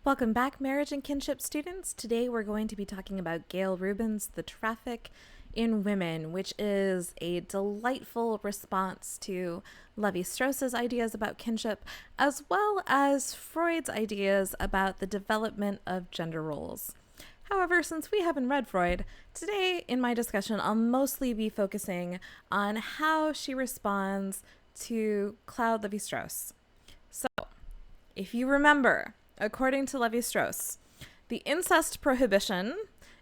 Welcome back, marriage and kinship students. Today we're going to be talking about Gail Rubin's The Traffic in Women, which is a delightful response to Levi-Strauss's ideas about kinship, as well as Freud's ideas about the development of gender roles. However, since we haven't read Freud, today in my discussion I'll mostly be focusing on how she responds to Claude Levi-Strauss. So, if you remember, according to Levi-Strauss, the incest prohibition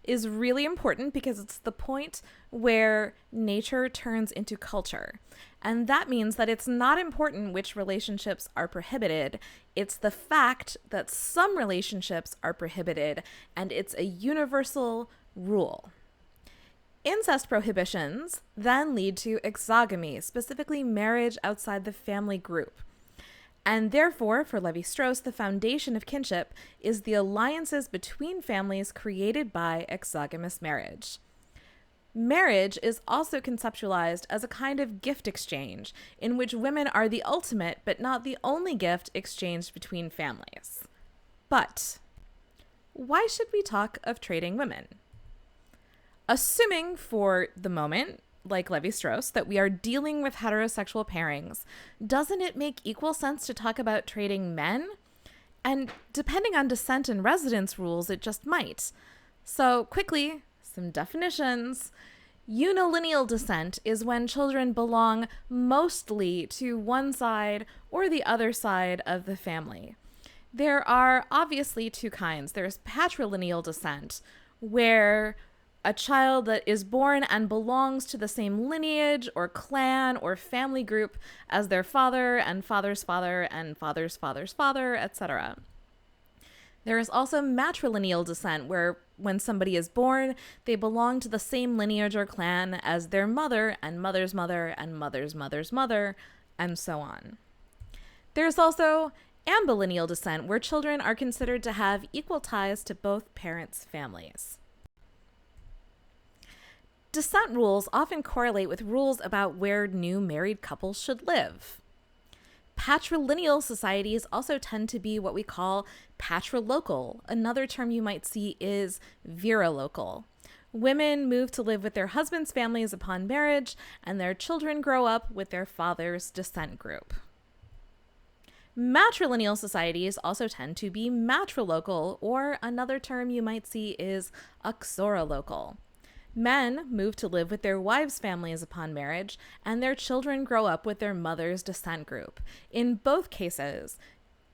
is really important because it's the point where nature turns into culture. And that means that it's not important which relationships are prohibited. It's the fact that some relationships are prohibited, and it's a universal rule. Incest prohibitions then lead to exogamy, specifically marriage outside the family group. And therefore, for Levi-Strauss, the foundation of kinship is the alliances between families created by exogamous marriage. Marriage is also conceptualized as a kind of gift exchange in which women are the ultimate but not the only gift exchanged between families. But why should we talk of trading women? Assuming for the moment, like Levi-Strauss, that we are dealing with heterosexual pairings, doesn't it make equal sense to talk about trading men? And depending on descent and residence rules, it just might. So quickly, some definitions. Unilineal descent is when children belong mostly to one side or the other side of the family. There are obviously two kinds. There's patrilineal descent, where a child that is born and belongs to the same lineage or clan or family group as their father and father's father and father's father's father, etc. There is also matrilineal descent, where when somebody is born, they belong to the same lineage or clan as their mother and mother's mother and mother's mother's mother, and so on. There's also ambilineal descent, where children are considered to have equal ties to both parents' families. Descent rules often correlate with rules about where new married couples should live. Patrilineal societies also tend to be what we call patrilocal. Another term you might see is virolocal. Women move to live with their husbands' families upon marriage, and their children grow up with their father's descent group. Matrilineal societies also tend to be matrilocal, or another term you might see is uxorolocal. Men move to live with their wives' families upon marriage, and their children grow up with their mother's descent group. In both cases,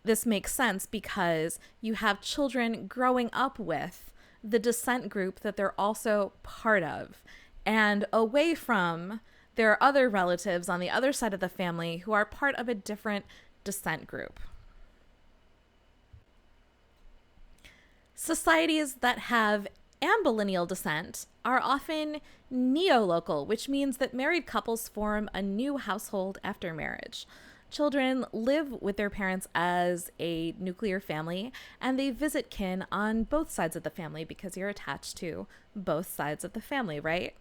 this makes sense because you have children growing up with the descent group that they're also part of, and away from their other relatives on the other side of the family who are part of a different descent group. Societies that have ambilineal descent are often neolocal, which means that married couples form a new household after marriage. Children live with their parents as a nuclear family, and they visit kin on both sides of the family because you're attached to both sides of the family, right?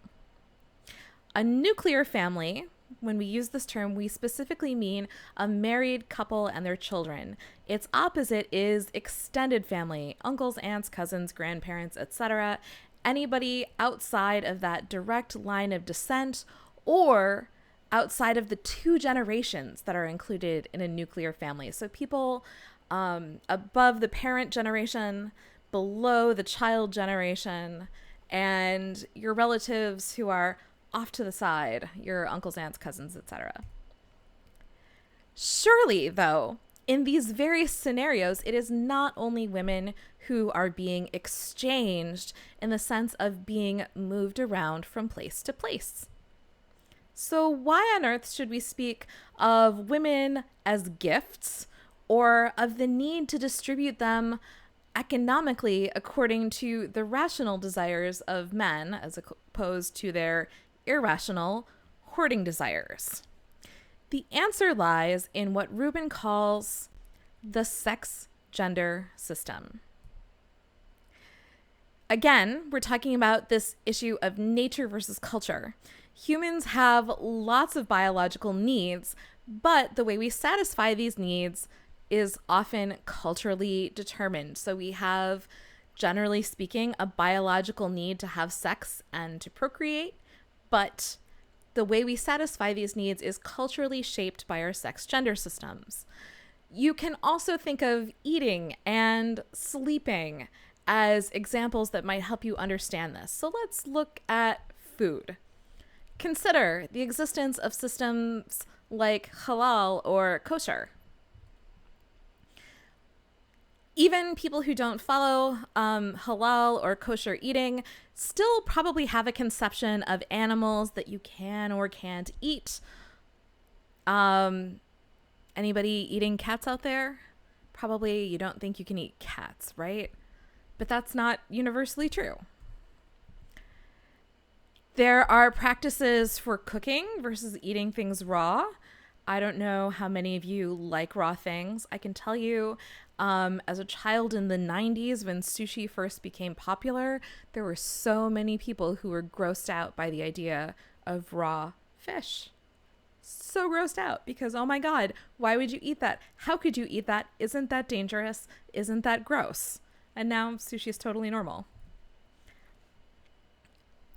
A nuclear family, when we use this term, we specifically mean a married couple and their children. Its opposite is extended family, uncles, aunts, cousins, grandparents, etc. Anybody outside of that direct line of descent or outside of the two generations that are included in a nuclear family. So people above the parent generation, below the child generation, and your relatives who are off to the side, your uncles, aunts, cousins, etc. Surely, though, in these various scenarios, it is not only women who are being exchanged in the sense of being moved around from place to place. So why on earth should we speak of women as gifts, or of the need to distribute them economically according to the rational desires of men as opposed to their irrational hoarding desires? The answer lies in what Rubin calls the sex-gender system. Again, we're talking about this issue of nature versus culture. Humans have lots of biological needs, but the way we satisfy these needs is often culturally determined. So we have, generally speaking, a biological need to have sex and to procreate, but the way we satisfy these needs is culturally shaped by our sex gender systems. You can also think of eating and sleeping as examples that might help you understand this. So let's look at food. Consider the existence of systems like halal or kosher. Even people who don't follow halal or kosher eating still probably have a conception of animals that you can or can't eat. Anybody eating cats out there? Probably you don't think you can eat cats, right? But that's not universally true. There are practices for cooking versus eating things raw. I don't know how many of you like raw things. I can tell you, as a child in the 90s, when sushi first became popular, there were so many people who were grossed out by the idea of raw fish. So grossed out because, oh my God, why would you eat that? How could you eat that? Isn't that dangerous? Isn't that gross? And now sushi is totally normal.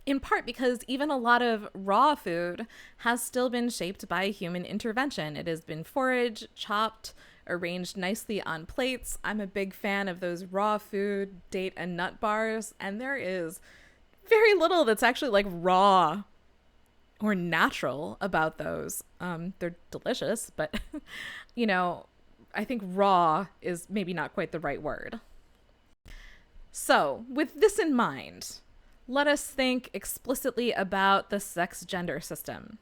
In part because even a lot of raw food has still been shaped by human intervention. It has been foraged, chopped, arranged nicely on plates. I'm a big fan of those raw food date and nut bars, and there is very little that's actually like raw or natural about those. They're delicious, but you know, I think raw is maybe not quite the right word. So with this in mind, let us think explicitly about the sex gender system.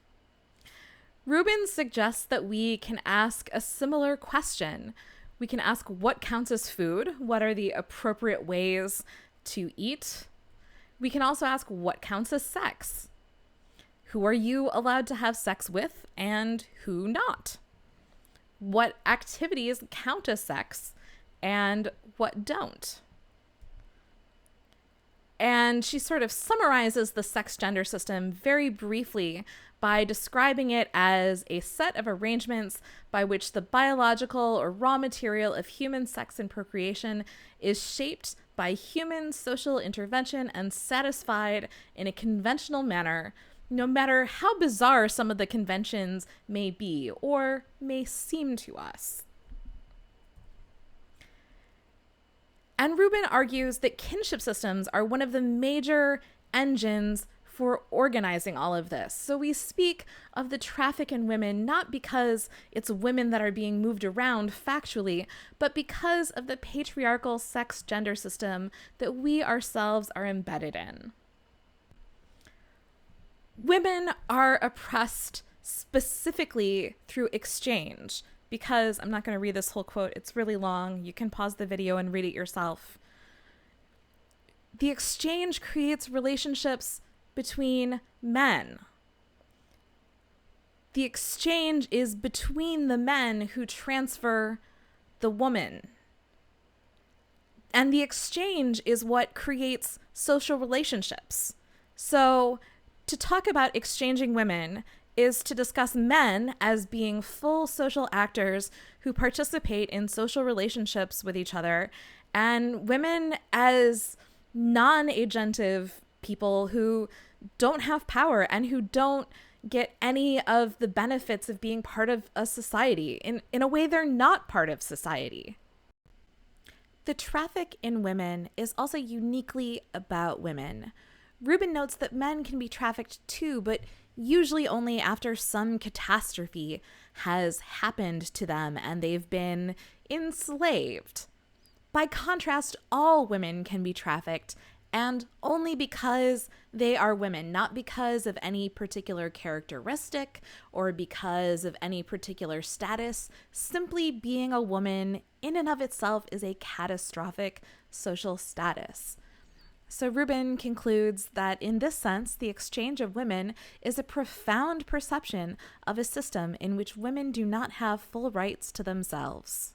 Rubin suggests that we can ask a similar question. We can ask what counts as food, what are the appropriate ways to eat. We can also ask what counts as sex. Who are you allowed to have sex with and who not? What activities count as sex and what don't? And she sort of summarizes the sex gender system very briefly by describing it as a set of arrangements by which the biological or raw material of human sex and procreation is shaped by human social intervention and satisfied in a conventional manner, no matter how bizarre some of the conventions may be or may seem to us. And Rubin argues that kinship systems are one of the major engines for organizing all of this. So we speak of the traffic in women not because it's women that are being moved around factually, but because of the patriarchal sex gender system that we ourselves are embedded in. Women are oppressed specifically through exchange. Because I'm not going to read this whole quote. It's really long. You can pause the video and read it yourself. The exchange creates relationships between men. The exchange is between the men who transfer the woman. And the exchange is what creates social relationships. So to talk about exchanging women is to discuss men as being full social actors who participate in social relationships with each other, and women as non-agentive people who don't have power and who don't get any of the benefits of being part of a society. In a way, they're not part of society. The traffic in women is also uniquely about women. Rubin notes that men can be trafficked too, but usually only after some catastrophe has happened to them and they've been enslaved. By contrast, all women can be trafficked, and only because they are women, not because of any particular characteristic or because of any particular status. Simply being a woman in and of itself is a catastrophic social status. So Rubin concludes that in this sense, the exchange of women is a profound perception of a system in which women do not have full rights to themselves.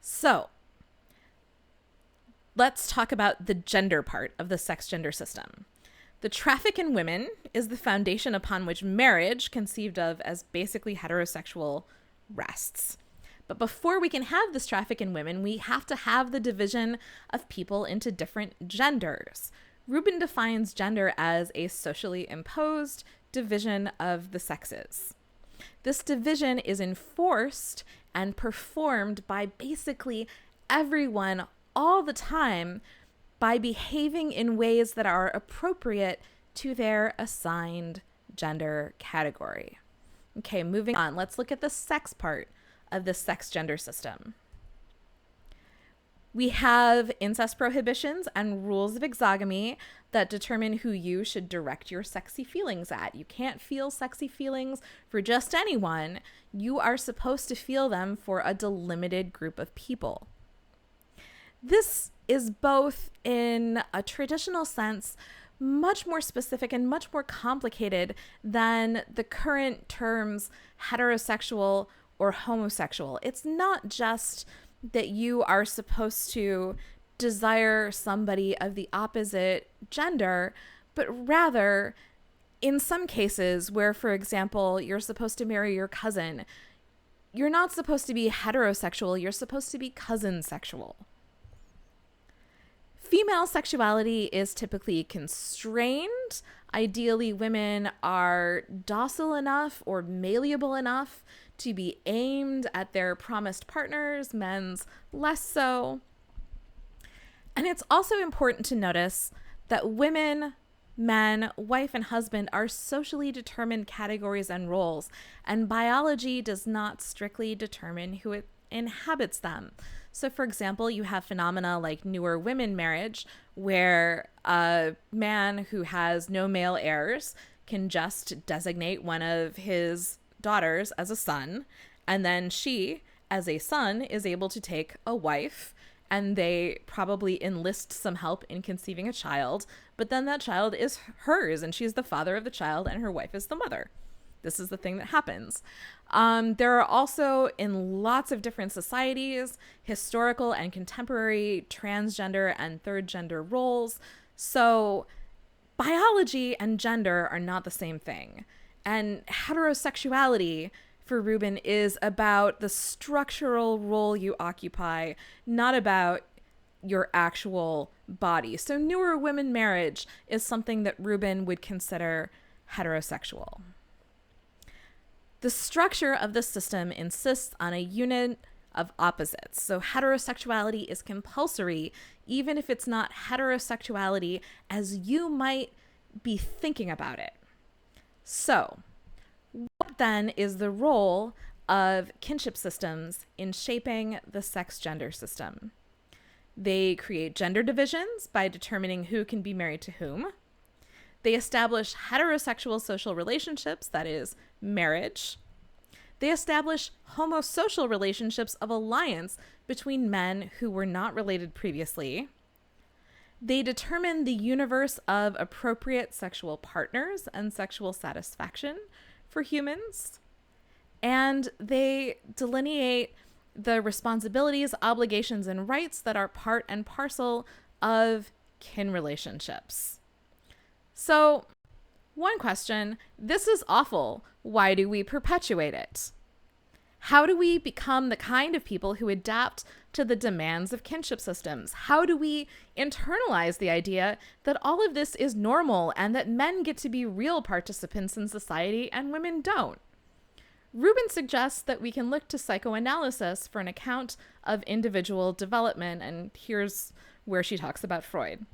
So let's talk about the gender part of the sex gender system. The traffic in women is the foundation upon which marriage, conceived of as basically heterosexual, rests. But before we can have this traffic in women, we have to have the division of people into different genders. Rubin defines gender as a socially imposed division of the sexes. This division is enforced and performed by basically everyone all the time by behaving in ways that are appropriate to their assigned gender category. Okay, moving on. Let's look at the sex part of the sex gender system. We have incest prohibitions and rules of exogamy that determine who you should direct your sexy feelings at. You can't feel sexy feelings for just anyone. You are supposed to feel them for a delimited group of people. This is both, in a traditional sense, much more specific and much more complicated than the current terms heterosexual or homosexual. It's not just that you are supposed to desire somebody of the opposite gender, but rather, in some cases where, for example, you're supposed to marry your cousin, you're not supposed to be heterosexual, you're supposed to be cousin sexual. Female sexuality is typically constrained. Ideally, women are docile enough or malleable enough to be aimed at their promised partners, men's less so. And it's also important to notice that women, men, wife, and husband are socially determined categories and roles, and biology does not strictly determine who inhabits them. So, for example, you have phenomena like newer women marriage, where a man who has no male heirs can just designate one of his daughters as a son, and then she, as a son, is able to take a wife, and they probably enlist some help in conceiving a child, but then that child is hers, and she's the father of the child, and her wife is the mother. This is the thing that happens. There are also, in lots of different societies, historical and contemporary transgender and third gender roles. So biology and gender are not the same thing. And heterosexuality for Rubin is about the structural role you occupy, not about your actual body. So newer women marriage is something that Rubin would consider heterosexual. The structure of the system insists on a unit of opposites. So heterosexuality is compulsory, even if it's not heterosexuality as you might be thinking about it. So, what then is the role of kinship systems in shaping the sex gender system? They create gender divisions by determining who can be married to whom. They establish heterosexual social relationships, that is, marriage. They establish homosocial relationships of alliance between men who were not related previously. They determine the universe of appropriate sexual partners and sexual satisfaction for humans. And they delineate the responsibilities, obligations, and rights that are part and parcel of kin relationships. So, one question, this is awful. Why do we perpetuate it? How do we become the kind of people who adapt to the demands of kinship systems? How do we internalize the idea that all of this is normal and that men get to be real participants in society and women don't? Rubin suggests that we can look to psychoanalysis for an account of individual development, and here's where she talks about Freud.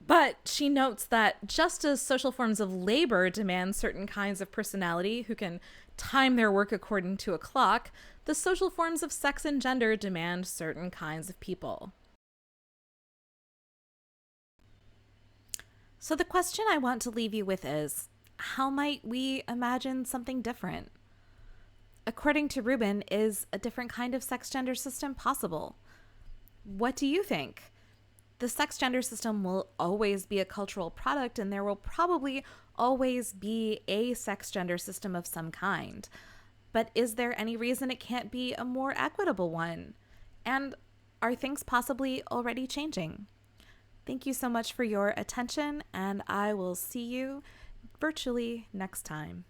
But she notes that just as social forms of labor demand certain kinds of personality who can time their work according to a clock, the social forms of sex and gender demand certain kinds of people. So the question I want to leave you with is, how might we imagine something different? According to Rubin, is a different kind of sex gender system possible? What do you think? The sex gender system will always be a cultural product, and there will probably always be a sex gender system of some kind. But is there any reason it can't be a more equitable one? And are things possibly already changing? Thank you so much for your attention, and I will see you virtually next time.